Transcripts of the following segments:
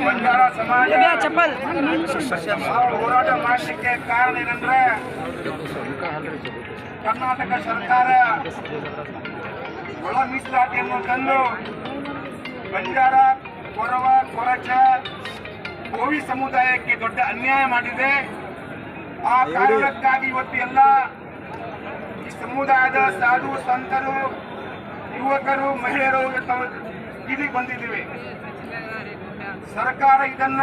ಬಂಜಾರ ಸಮಾಜ ಹೋರಾಟ ಮಾಡಲಿಕ್ಕೆ ಕಾರಣ ಏನಂದ್ರೆ ಕರ್ನಾಟಕ ಸರ್ಕಾರ ಒಳ ಮೀಸಲಾತಿಯನ್ನು ತಂದು ಬಂಜಾರ, ಕೊರವ, ಕೊರಚ, ಕೋವಿ ಸಮುದಾಯಕ್ಕೆ ದೊಡ್ಡ ಅನ್ಯಾಯ ಮಾಡಿದೆ. ಆ ಕಾರಣಕ್ಕಾಗಿ ಇವತ್ತು ಎಲ್ಲ ಈ ಸಮುದಾಯದ ಸಾಧು ಸಂತರು, ಯುವಕರು, ಮಹಿಳೆಯರು ಇಲ್ಲಿ ಬಂದಿದ್ದೀವಿ. ಸರ್ಕಾರ ಇದನ್ನ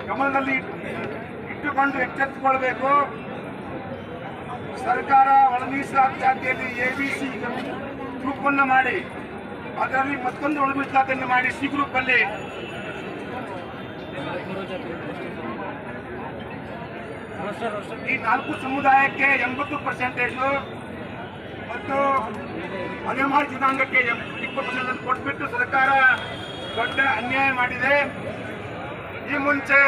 ಗಮನದಲ್ಲಿ ಇಟ್ಟುಕೊಂಡು ಎಚ್ಚೆತ್ತುಕೊಳ್ಬೇಕು. ಸರ್ಕಾರ ಒಳ ಮೀಸಲಾತಿ ಜಾತಿಯಲ್ಲಿ ABC ಗ್ರೂಪ್ ಅನ್ನು ಮಾಡಿ ಅದರಲ್ಲಿ ಮತ್ತೊಂದು ಒಳ ಮೀಸಲಾತಿಯನ್ನು ಮಾಡಿ C ಗ್ರೂಪ್ ಅಲ್ಲಿ ಈ 4 ಸಮುದಾಯಕ್ಕೆ 80% ಮತ್ತು ಮನೆಮಾಡಿ ಜನಾಂಗಕ್ಕೆ 20% ಕೊಟ್ಬಿಟ್ಟು ಸರ್ಕಾರ ದೊಡ್ಡ ಅನ್ಯಾಯ ಮಾಡಿದೆ. ಈ ಮುಂಚೆ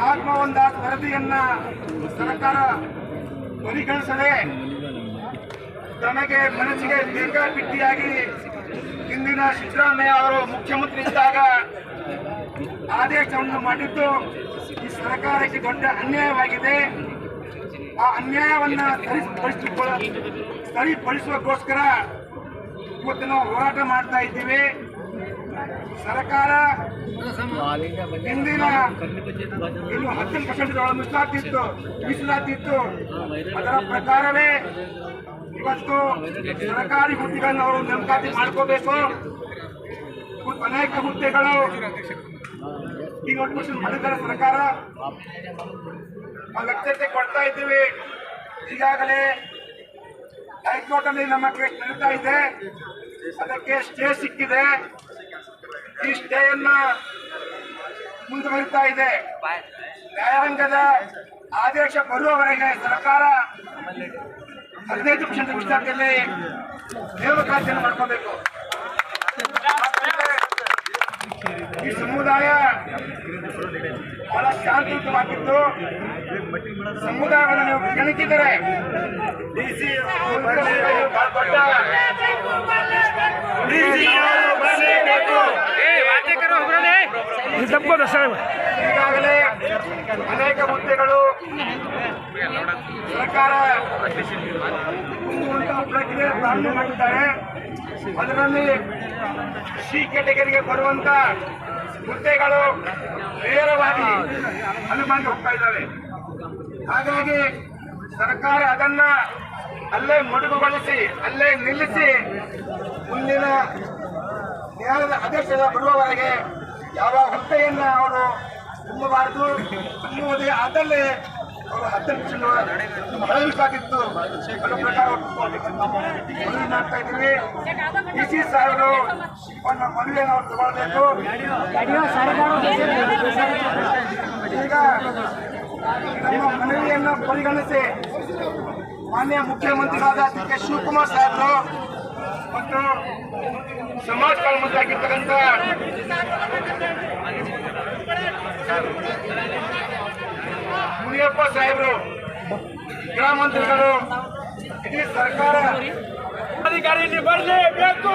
ಆತ್ಮವೊಂದಾದ ವರದಿಯನ್ನ ಸರ್ಕಾರ ಪರಿಗಣಿಸದೆ ತನಗೆ ಮನಸ್ಸಿಗೆ ಬೇಕಾಬಿಟ್ಟಿಯಾಗಿ ಇಂದಿನ ಸಿದ್ದರಾಮಯ್ಯ ಅವರು ಮುಖ್ಯಮಂತ್ರಿ ಇದ್ದಾಗ ಆದೇಶವನ್ನು ಮಾಡಿದ್ದು ಈ ಸರ್ಕಾರಕ್ಕೆ ದೊಡ್ಡ ಅನ್ಯಾಯವಾಗಿದೆ. ಆ ಅನ್ಯಾಯವನ್ನ ಸರಿಪಡಿಸುವಕ್ಕೋಸ್ಕರ ಇವತ್ತು ನಾವು ಹೋರಾಟ ಮಾಡ್ತಾ ಇದ್ದೀವಿ. ಸರ್ಕಾರ ಹಿಂದಿನ ಇನ್ನು 10% ಮೀಸಲಾತಿ ಇತ್ತು. ಅದರ ಪ್ರಕಾರವೇ ಇವತ್ತು ಸರ್ಕಾರಿ ಹುದ್ದೆಗಳನ್ನು ಅವರು ನೇಮಕಾತಿ ಮಾಡ್ಕೋಬೇಕು. ಅನೇಕ ಹುದ್ದೆಗಳು ಈ ನೋಟಿಫಿಕೇಶನ್ ಮಾಡಿದ್ದಾರೆ ಸರ್ಕಾರ. ಲಕ್ಷ್ಯತೆ ಕೊಡ್ತಾ ಇದ್ದೀವಿ. ಈಗಾಗಲೇ ಹೈಕೋರ್ಟ್ ಅಲ್ಲಿ ನಮ್ಮ ಕೇಸ್ ನಡೀತಾ ಇದೆ. ಅದಕ್ಕೆ ಸ್ಟೇ ಸಿಕ್ಕಿದೆ. ಈ ಸ್ಟೇಯನ್ನ ಮುಂದುವರಿತಾ ಇದೆ. ನ್ಯಾಯಾಂಗದ ಆದೇಶ ಬರುವವರೆಗೆ ಸರ್ಕಾರ 15% ಮೀಸಲಾತಿಯಲ್ಲಿ ನೇಮಕಾತಿಯನ್ನು ಮಾಡ್ಕೋಬೇಕು. ಈ ಸಮುದಾಯ ಬಹಳ ಶಾಂತಿಯುತವಾಗಿದ್ದು ಸಮುದಾಯವನ್ನು ನೀವು ಗಣಿಸಿದರೆ ಈಗಾಗಲೇ ಅನೇಕ ಹುದ್ದೆಗಳು ಸರ್ಕಾರ ಪ್ರಕ್ರಿಯೆ ಪ್ರಾರಂಭ ಮಾಡಿದ್ದಾರೆ. ಅದರಲ್ಲಿ C ಕ್ಯಾಟಗರಿಗೆ ಬರುವಂತ ಹುದ್ದೆಗಳು ನೇರವಾಗಿ ಅನುಮಾನಕ್ಕೆ ಹೋಗ್ತಾ ಇದ್ದಾವೆ. ಹಾಗಾಗಿ ಸರ್ಕಾರ ಅದನ್ನ ಅಲ್ಲೇ ಮೊಟಕುಗೊಳಿಸಿ ಅಲ್ಲೇ ನಿಲ್ಲಿಸಿ ಮುಂದಿನ ನ್ಯಾಯಾಲಯದ ಆದೇಶ ಬರುವವರೆಗೆ ಯಾವ ಹುದ್ದೆಯನ್ನ ಅವರು ತುಂಬಬಾರದು ಅನ್ನುವುದೇ ಅದಲ್ಲೇ ಅವರು 10% ಮನವಿಸಾಗಿತ್ತು. ಅದರ ಪ್ರಕಾರ ಮನವಿ ಮಾಡ್ತಾ ಇದ್ದೀವಿ. DC ಸಾಹೇಬರು ಮನವಿಯನ್ನು ಅವರು ತಗೊಳ್ಬೇಕು. ಈಗ ನಮ್ಮ ಮನವಿಯನ್ನು ಪರಿಗಣಿಸಿ ಮಾನ್ಯ ಮುಖ್ಯಮಂತ್ರಿಗಳಾದ DK ಶಿವಕುಮಾರ್ ಸಾಹೇಬರು ಮತ್ತು ಸಮಾಜ ಕಲ್ಯಾಣ ಮಂತ್ರಿ ಆಗಿರ್ತಕ್ಕಂಥ ಮುನಿಯಪ್ಪ ಸಾಹೇಬರು, ಗೃಹ ಮಂತ್ರಿಗಳು, ಇಡೀ ಸರ್ಕಾರ ಅಧಿಕಾರಿ ಬರಲೇಬೇಕು.